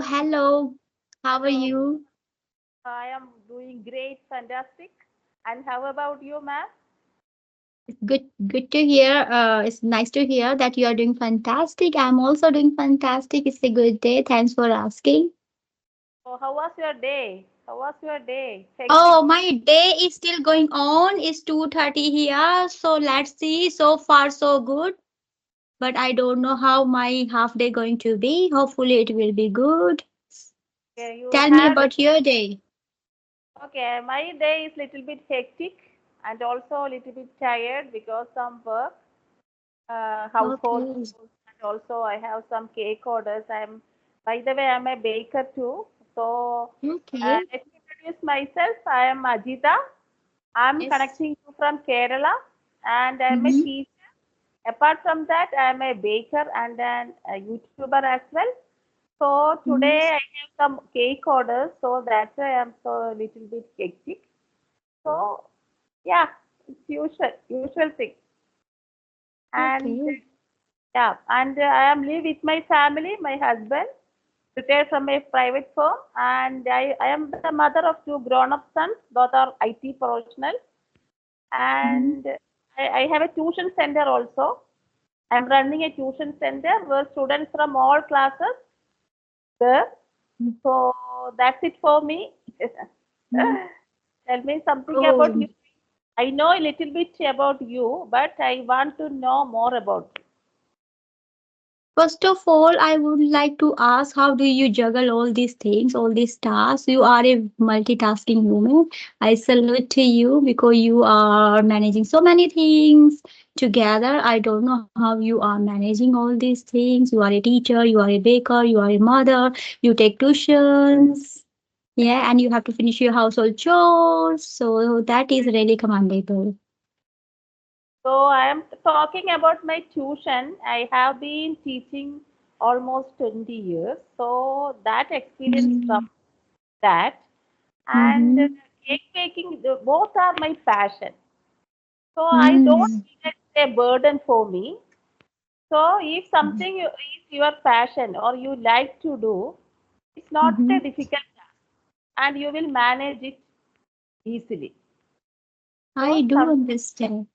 Hello. How are Hello, you? I am doing great, fantastic. And how about you, ma'am? Good to hear. It's nice to hear that you are doing fantastic. I'm also doing fantastic. It's a good day. Thanks for asking. So, how was your day? How was your day? Hectic? Oh, my day is still going on. It's 2:30 here. So let's see. So far, so good. But I don't know how my half day going to be. Hopefully, it will be good. Okay, you Tell me had. about your day. Okay, my day is little bit hectic and also a little bit tired because some work, household Okay. chores, and also I have some cake orders. By the way, I'm a baker too. So, Okay. let me introduce myself. I am Ajita. I'm Yes. connecting you from Kerala, and I'm a Mm-hmm. teacher. Apart from that, I am a baker and a YouTuber as well. So today Yes. I have some cake orders, so that's why I'm so a little bit hectic. So yeah, it's usual thing. And Okay. yeah, and I am live with my family, my husband, retired from a private firm, and I am the mother of two grown-up sons. Both are IT professionals, Mm-hmm. and I have a tuition center also. I'm running a tuition center where students from all classes there. So that's it for me. Tell me something about Oh. you. I know a little bit about you, but I want to know more about you. First of all, I would like to ask how do you juggle all these things, all these tasks? You are a multitasking woman. I salute to you because you are managing so many things together. I don't know how you are managing all these things. You are a teacher, you are a baker, you are a mother, you take tuitions. Yeah, and you have to finish your household chores. So that is really commendable. So I am talking about my tuition. I have been teaching almost 20 years. So that experience from Mm-hmm. that and Mm-hmm. cake baking, both are my passion. So I don't Mm-hmm. feel it's a burden for me. So if something is your passion or you like to do, it's not a Mm-hmm. difficult task and you will manage it easily. I So do some understand.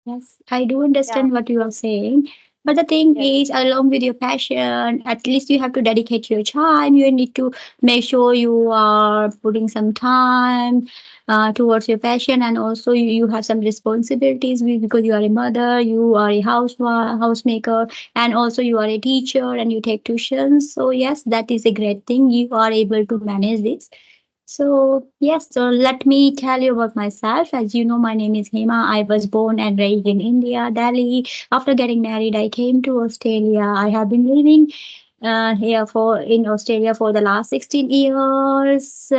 Yes, I do yeah, understand what you are saying. But the thing yes. is, along with your passion, at least you have to dedicate your time. You need to make sure you are putting some time towards your passion, and also you have some responsibilities because you are a mother, you are a housemaker, and also you are a teacher and you take tuitions. So yes, that is a great thing. You are able to manage this. So, yes, so let me tell you about myself. As you know, my name is Hema. I was born and raised in India, Delhi. After getting married, I came to Australia. I have been living here for in Australia for the last 16 years.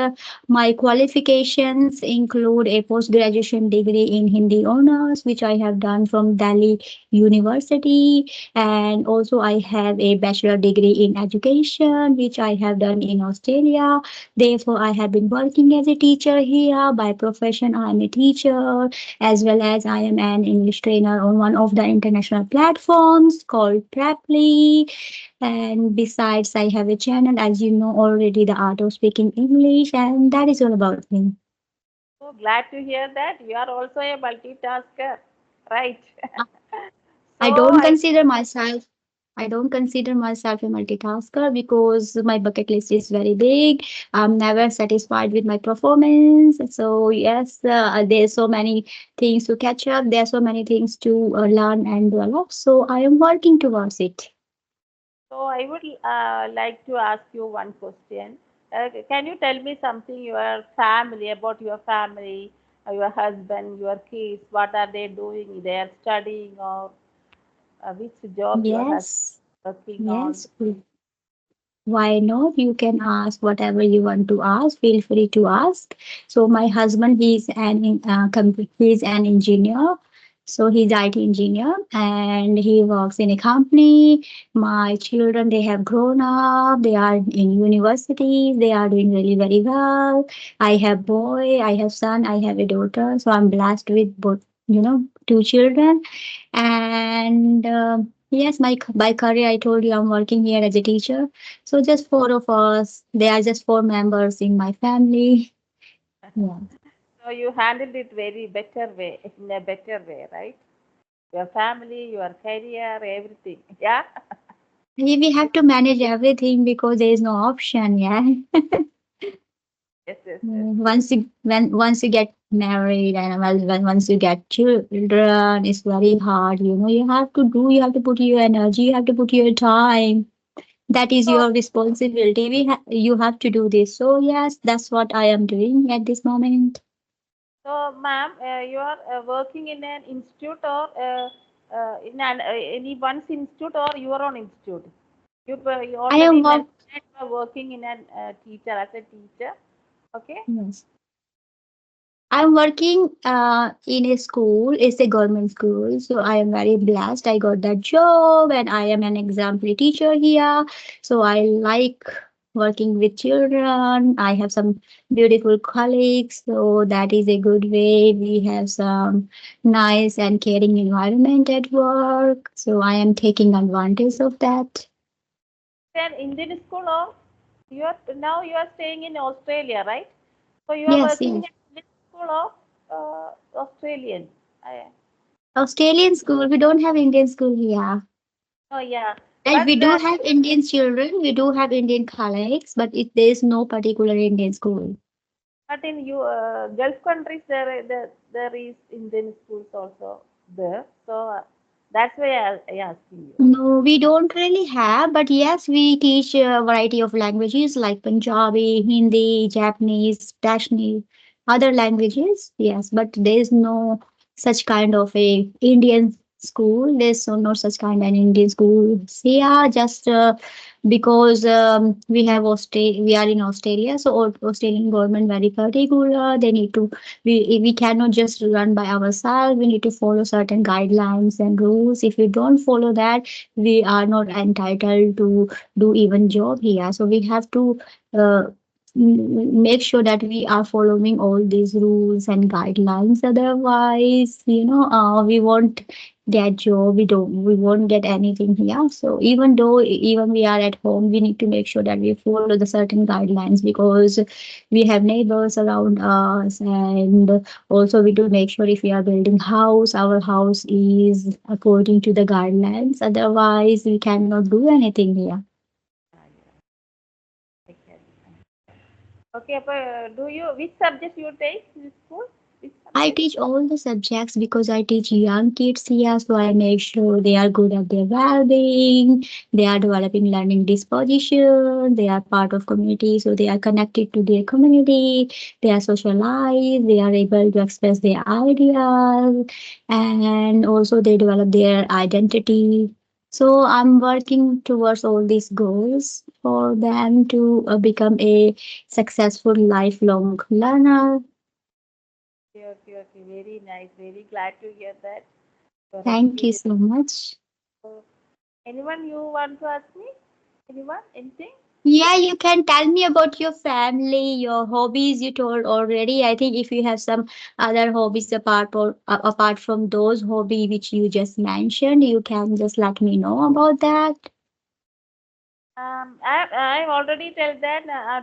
My qualifications include a post graduation degree in Hindi honors, which I have done from Delhi University, and also I have a bachelor degree in education, which I have done in Australia. Therefore, I have been working as a teacher here. By profession, I am a teacher as well as I am an English trainer on one of the international platforms called Preply. And besides, I have a channel, as you know already, the art of speaking English, and that is all about me. So glad to hear that you are also a multitasker, right? I So don't I consider myself. I don't consider myself a multitasker because my bucket list is very big. I'm never satisfied with my performance. So yes, there's so many things to catch up. There are so many things to learn and develop. So I am working towards it. I would like to ask you one question. Can you tell me something your family about your family, your husband, your kids? What are they doing? They are studying or which job your husband Yes, is working on? yes. Why not? You can ask whatever you want to ask. Feel free to ask. So my husband, he's an engineer. So he's IT engineer and he works in a company. My children, they have grown up. They are in university. They are doing really very well. I have boy, I have son, I have a daughter. So I'm blessed with both, two children. And Yes, by career, I told you I'm working here as a teacher. So just four of us. There are just four members in my family. Yeah. So you handled it very better way, in a better way, right? Your family, your career, everything. Yeah. We have to manage everything because there is no option. Yeah. Yes, yes, yes, Mm, yes. once you get married and once you get children, it's very hard. You have to put your energy, you have to put your time. That is So, your responsibility. You have to do this. So yes, that's what I am doing at this moment. so, ma'am, you are working in an institute or in any one's institute or your own institute. You I already am work. mentioned that you are working in an teacher as a teacher. Okay. Yes. I'm working in a school. It's a government school, so I am very blessed. I got that job, and I am an exemplary teacher here. So I like working with children. I have some beautiful colleagues, so that is a good way. We have some nice and caring environment at work. So I am taking advantage of that. Then Indian school or you are staying in Australia, right? So you are Yes, working in yes. an Indian school of Australian. I, Australian school. We don't have Indian school here. oh yeah, Right, but we do have Indian children, we do have Indian colleagues, but there is no particular Indian school. in you Gulf countries there is Indian schools also there. So that's why I asking you. No, we don't really have, but yes, we teach a variety of languages like Punjabi, Hindi, Japanese, Dashni, other languages. Yes, but there is no such kind of a Indian school. There's no such kind of an Indian school. So, yeah, just because we are in Australia, so Australian government very particular. They need to we cannot just run by ourselves. We need to follow certain guidelines and rules. If we don't follow that, we are not entitled to do even job here. So we have to uh, make sure that we are following all these rules and guidelines. Otherwise, we won't get job. We won't get anything here. So even we are at home, we need to make sure that we follow the certain guidelines because we have neighbors around us, and also we do make sure if we are building house, our house is according to the guidelines. Otherwise, we cannot do anything here. Ah, yeah, I can. Okay, but do you which subject you take in school? Which I subject? teach all the subjects because I teach young kids here, so I make sure they are good at their well-being, they are developing learning disposition, they are part of community, so they are connected to their community, they are socialized, they are able to express their ideas, and also they develop their identity. So I'm working towards all these goals for them to become a successful lifelong learner. Okay, okay, okay. Very nice. Very glad to hear that your Thank you experience. so much. So, anyone you want to ask me? Anyone? Anything? Yeah, you can tell me about your family, your hobbies you told already. I think if you have some other hobbies apart from those hobby which you just mentioned, you can just let me know about that. I already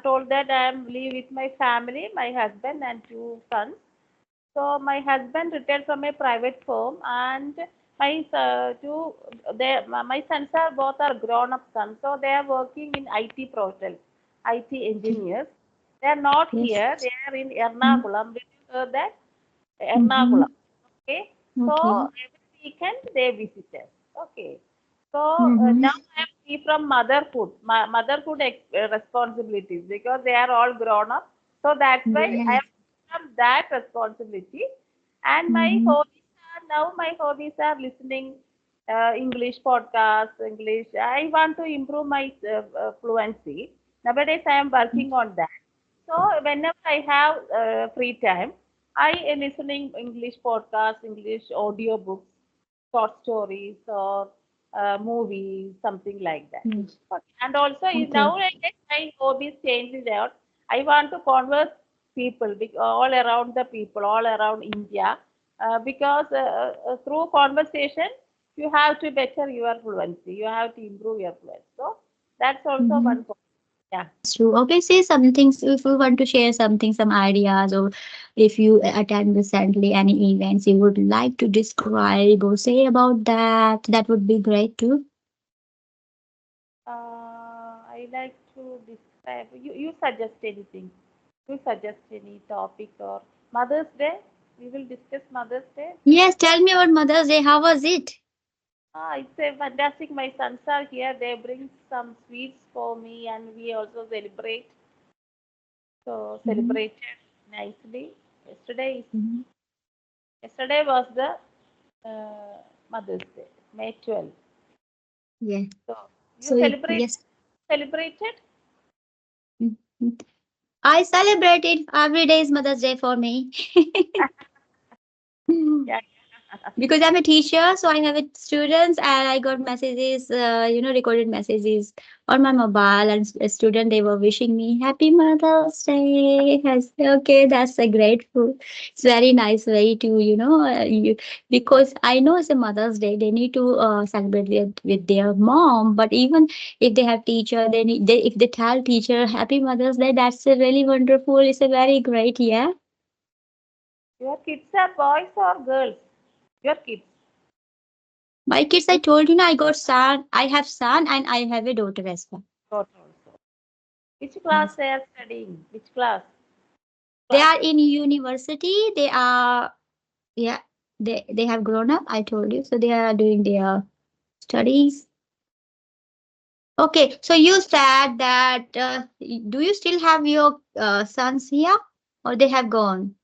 told that I am live with my family, my husband and two sons. So my husband retired from a private firm, and my two my sons are both are grown up sons. So they are working in IT projects, IT Okay. engineers. They are not Yes. here. They are in Ernakulam. Did you hear that? Mm-hmm. Ernakulam. Okay. So Okay. every weekend they visit us. Okay. So Mm-hmm. now I am free from motherhood responsibilities because they are all grown up. So that's why I Yes. am free from that responsibility. And Mm-hmm. my hobbies are listening English podcasts, English. I want to improve my fluency. Nowadays I am working on that. So whenever I have free time, I am listening English podcasts, English audio books, short stories, or movies, something like that. Yes. Okay. And also Okay. now I guess my hobbies changed out. I want to converse people all around the people, all around India, because through conversation you have to better your fluency. You have to improve your fluency. So that's also Mhm. one point. Yeah. That's true. Okay, say something. So if you want to share something, some ideas, or if you attend recently any events you would like to describe or say about that, that would be great too. I like to describe. You suggest anything. You suggest any topic or Mother's Day. We will discuss Mother's Day. Yes, tell me about Mother's Day. How was it? It's a fantastic. My sons are here. They bring some sweets for me, and we also celebrate. So Mhm. celebrated nicely. Yesterday is Mhm. yesterday was the Mother's Day, May 12th. Yeah. So you So celebrated yes. celebrated. Mhm. I celebrate it. Every day is Mother's Day for me. Yeah. Because I'm a teacher, so I have it students, and I got messages, recorded messages on my mobile, and a student they were wishing me Happy Mother's Day. I said, okay, that's a grateful. It's very nice way to because I know it's a Mother's Day. They need to celebrate with their mom, but even if they have teacher, if they tell teacher Happy Mother's Day, that's a really wonderful. It's a very great, yeah. Your kids are boys or girls? Your kids. My kids, I Which told you, I got son. I have son and I have a daughter as well. daughter also? Which class Yes. they are studying? Which class? They Class. are in university. They are, yeah, they have grown up. I told you, so they are doing their studies. Okay, so you said that. Do you still have your sons here, or they have gone?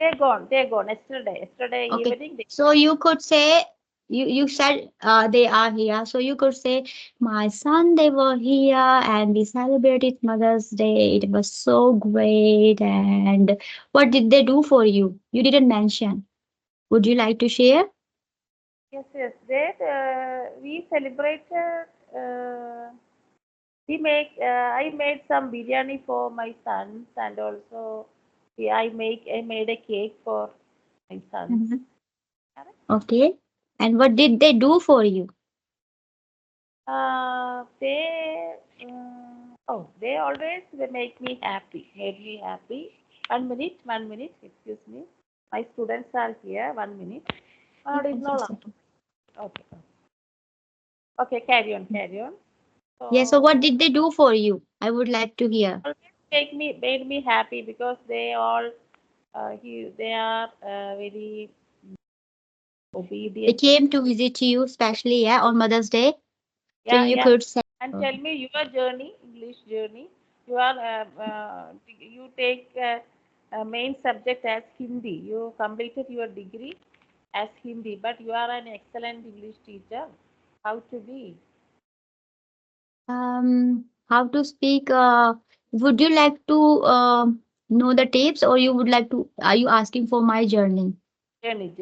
They gone. They gone. Yesterday. Yesterday Okay, evening. They so you could say you said they are here, so you could say my son they were here and we celebrated Mother's Day. It was so great. And what did they do for you? You didn't mention. Would you like to share? yes, yes. They we celebrated. We make. I made some biryani for my sons, and also I made a cake for my sons. Mhm. Correct? Okay. And what did they do for you? They always they make me happy, made me happy. 1 minute, 1 minute, excuse me. My students are here. 1 minute. Not Yes, ignore. it's okay. Okay, okay, carry on, carry on. Yeah, so So what did they do for you? I would like to hear. always made me happy because they are very They obedient. came to visit you, especially, yeah, on Mother's Day. So Yeah, you yeah. could say, And oh, tell me your journey, English journey. You are you take main subject as Hindi. You completed your degree as Hindi, but you are an excellent English teacher. How to be? how to speak? Would you like to know the tips, or you would like to? Are you asking for my journey? Journey.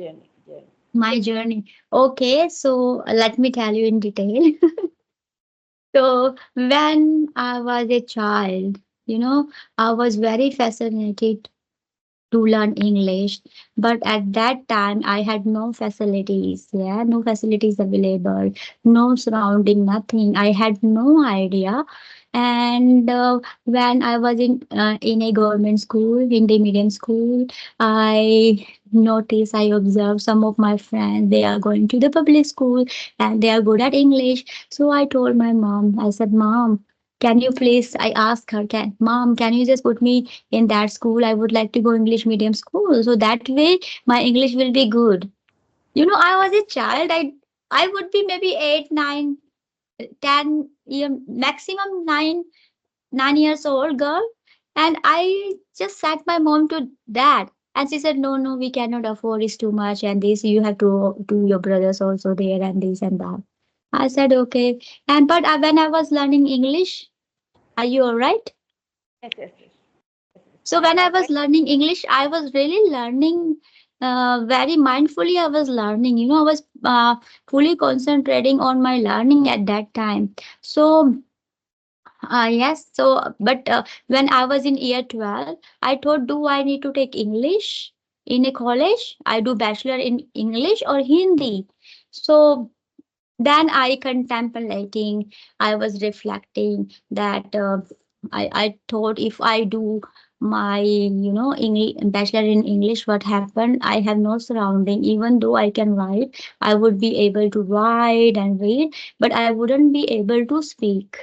My journey. Okay, so let me tell you in detail. So when I was a child, I was very fascinated to learn English. But at that time, I had no facilities. Yeah, no facilities available, no surrounding, nothing. I had no idea. And when I was in a government school, Hindi medium school, I noticed, I observed some of my friends. They are going to the public school and they are good at English. So I told my mom. I said, "Mom, can you please?" I asked her, "Can Mom, can you just put me in that school? I would like to go English medium school, so that way my English will be good." I was a child. I would be maybe 8, 9, 10 year, maximum 9 years old girl. And I just sat my mom to that. And she said, "No, no, we cannot afford, it's too much. And this, you have to do your brothers also there, and this and that." I said, okay. And but when I was learning English, are you all right? Yes, yes, yes. Yes, yes. So I when I got was it. learning English, I was really learning very mindfully. I was learning, I was fully concentrating on my learning at that time. So yes, so but when I was in year 12, I thought, do I need to take English in a college? I do bachelor in English or Hindi. So Then I contemplating, I was reflecting that I thought if I do my English, bachelor in English, what happened, I have no surrounding. Even though I can write, I would be able to write and read, but I wouldn't be able to speak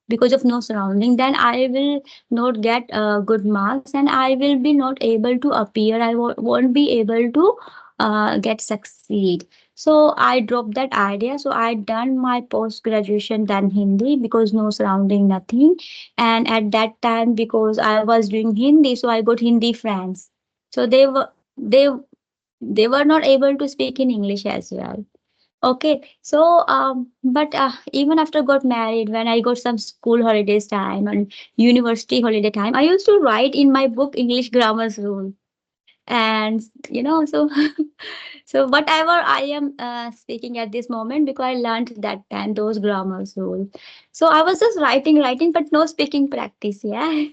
because of no surrounding. Then I will not get good marks, and I will be not able to appear. I won't be able to get succeed. So I dropped that idea. So I done my post graduation then Hindi because no surrounding nothing. And at that time, because I was doing Hindi, so I got Hindi friends. So they were not able to speak in English as well. Okay, so but even after got married, when I got some school holidays time and university holiday time, I used to write in my book English grammar's rule. And so so whatever I am speaking at this moment, because I learned that time those grammars rules. So I was just writing, but no speaking practice. Yeah.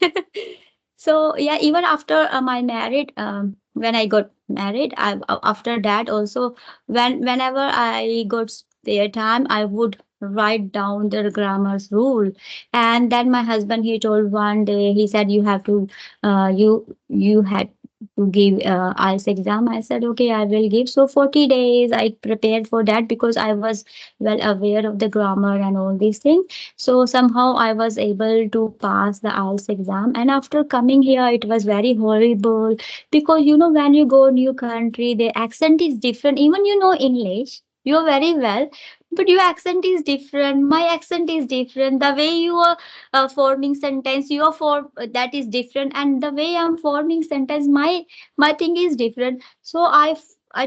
So yeah, even after my married, when I got married, after that also, whenever I got spare time, I would write down the grammar's rule. And then my husband, he told one day, he said, you have to you had to give IELTS exam. I said, okay, I will give. So 40 days I prepared for that because I was well aware of the grammar and all these things. So somehow I was able to pass the IELTS exam. And after coming here, it was very horrible because when you go new country, the accent is different. Even English, you're very well, but your accent is different. My accent is different. The way you are forming sentence, your form that is different, and the way I'm forming sentence, my thing is different. So I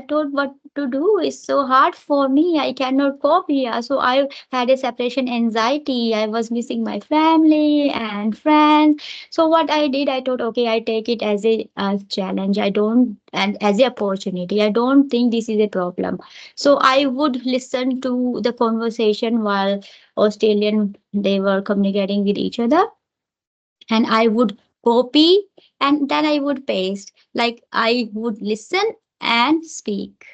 thought what to do is so hard for me. I cannot cope here. So I had a separation anxiety. I was missing my family and friends. So what I did, I thought, okay, I take it as a challenge. I don't, and as a opportunity. I don't think this is a problem. So I would listen to the conversation while Australian they were communicating with each other, and I would copy and then I would paste. Like I would listen and speak.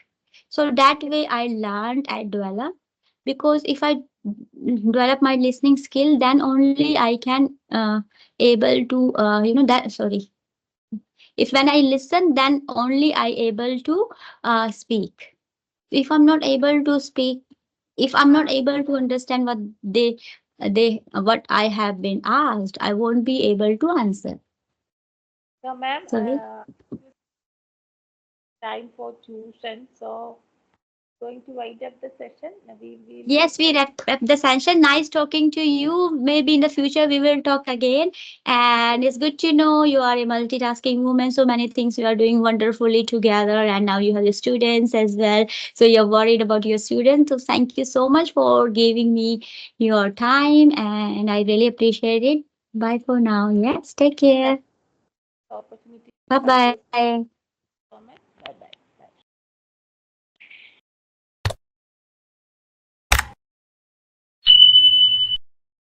So that way I learned, I developed, because if I develop my listening skill, then only I can able to that sorry if when I listen, then only I able to speak. If I'm not able to speak, if I'm not able to understand what what I have been asked, I won't be able to answer. So, ma'am, Sorry. time for tuition. So, going to wind up the session. We will Yes, we wrap up the session. Nice talking to you. Maybe in the future we will talk again. And it's good to know you are a multitasking woman. So many things you are doing wonderfully together. And now you have your students as well. So you're worried about your students. So thank you so much for giving me your time. And I really appreciate it. Bye for now. Yes, take thank care. you for the opportunity Bye to share bye. comments. Bye bye.